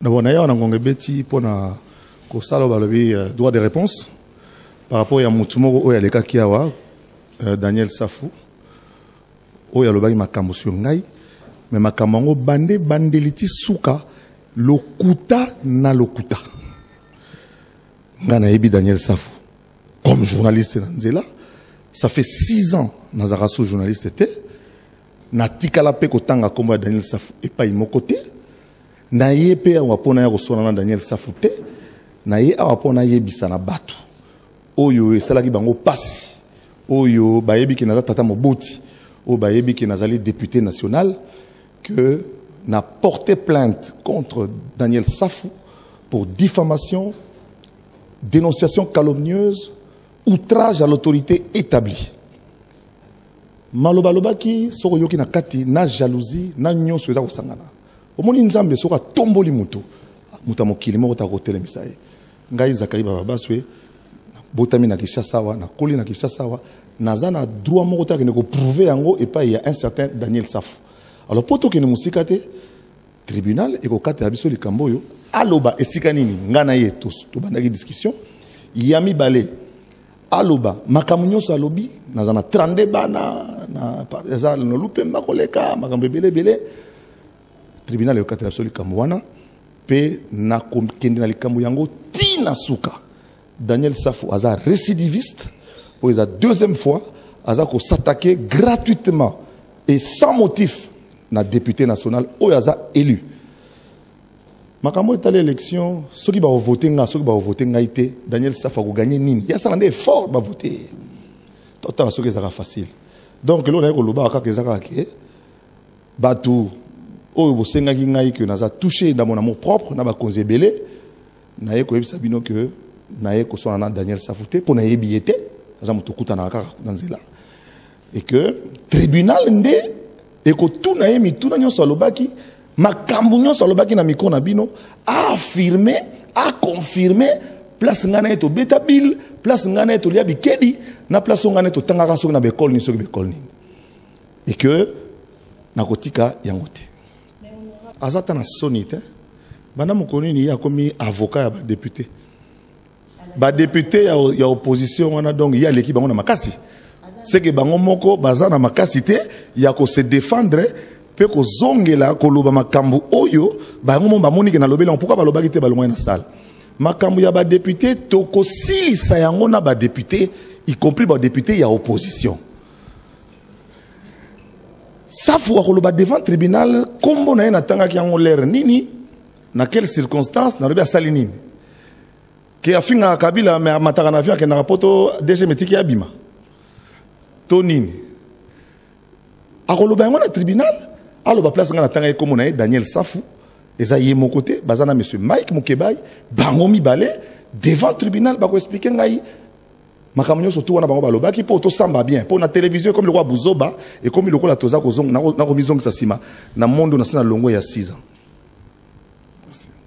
D'abord, on a beti pour na ko sala balobi droit de réponse par rapport à mutumo o ya leka kiawa Daniel Safou o ya lobaki makambo sur ngai mais makambo bande bandeliti suka lokuta na lokuta ngana yebi Daniel Safou comme journaliste na nzela ça fait 6 ans nazara sous journaliste était na tikala pe ko tanga komba Daniel Safou et pas mon côté na ye pe awapona ya kosona na Daniel Safou te na ye awapona yebisa na batu oyo esalaki bango pasi oyo bayebi ki naza tata moboti o bayebi ki nazali député national que n'a porté plainte contre Daniel Safou pour diffamation, dénonciation calomnieuse, outrage à l'autorité établie. Maloba ki soko yoki na kati na jalousie na nyonso eza kosangana. Omoni nzambe soka tomboli mutu muta mokili moko ta kotele misaye. Ngai Zakari Baba Baswe botami na Kinshasa wa na koli na Kinshasa wa nazana droit moko ta ko prouver yango et pas il y a un certain Daniel Safou. Alors poto ke ne musikate tribunal et ko kata biso likambo yo aloba esika nini ngana ye tous to bandaki discussion yami balé aloba makambo nyonso alobi nazana 32 bana na eza no lupe makoleka makambo belebele tribunal yo kata biso likambo wana pe na kokende na likambo yango tina suka Daniel Safou aza récidiviste pour la deuxième fois aza ko s'attaquer gratuitement et sans motif na député national oyaza élu makambo etali élection soki ba voter nga soki ba voter nga ité Daniel Safou ko gagner nini ya sala ndé fort ba voter total soki ça facile donc lo na ko loba ka kezaka ke batu oyo bosenga ki ngai que naza touché dans mon amour propre na ba konzebele na ye ko yebisa bino que na ye ko so na Daniel Safou te pour na yebi été naza mutukuta na kaka danzela et que tribunal ndé et que tout na yemi tout na nyonso alobaki makambo nyonso alobaki na mikro na bino a affirmé a confirmé place ngana eto beta bill place ngana eto lia bikedi na place ngana eto tangaka soki na bekol ni soki bekol ni et que na kotika yango te azata na sonite bana mokoni ni ya komi avocat ya ba député ba député ya opposition wana donc ya l'équipe bango na makasi c'est que bango moko bazana makasité ya ko se défendre pe ko zongela ko loba makambu oyo bango mo bamoni ke na lobela pourquoi ba lobaki te ba longwa na salle makambu ya ba député to ko silisa yango na ba député y compris ba député ya opposition Safou ko loba devant tribunal kombo na na tanga ki yango l'air nini na quelle circonstance na lobi sali nini ke afinga Kabila me mataka na via ke na rapoto DG Metiki abima Tonini. Akoloba yango na tribunal, aloba place nga na tanga e komo na Daniel Safou, eza ye mon côté, bazana monsieur Mike Mukebay, bango mibale devant tribunal bako expliquer ngai makambo nyonso to wana bango baloba ki po to samba bien, po na télévision comme le roi Buzoba et comme le roi la toza ko zong na ko mizong sa sima na mondo na sana longo ya 6 ans.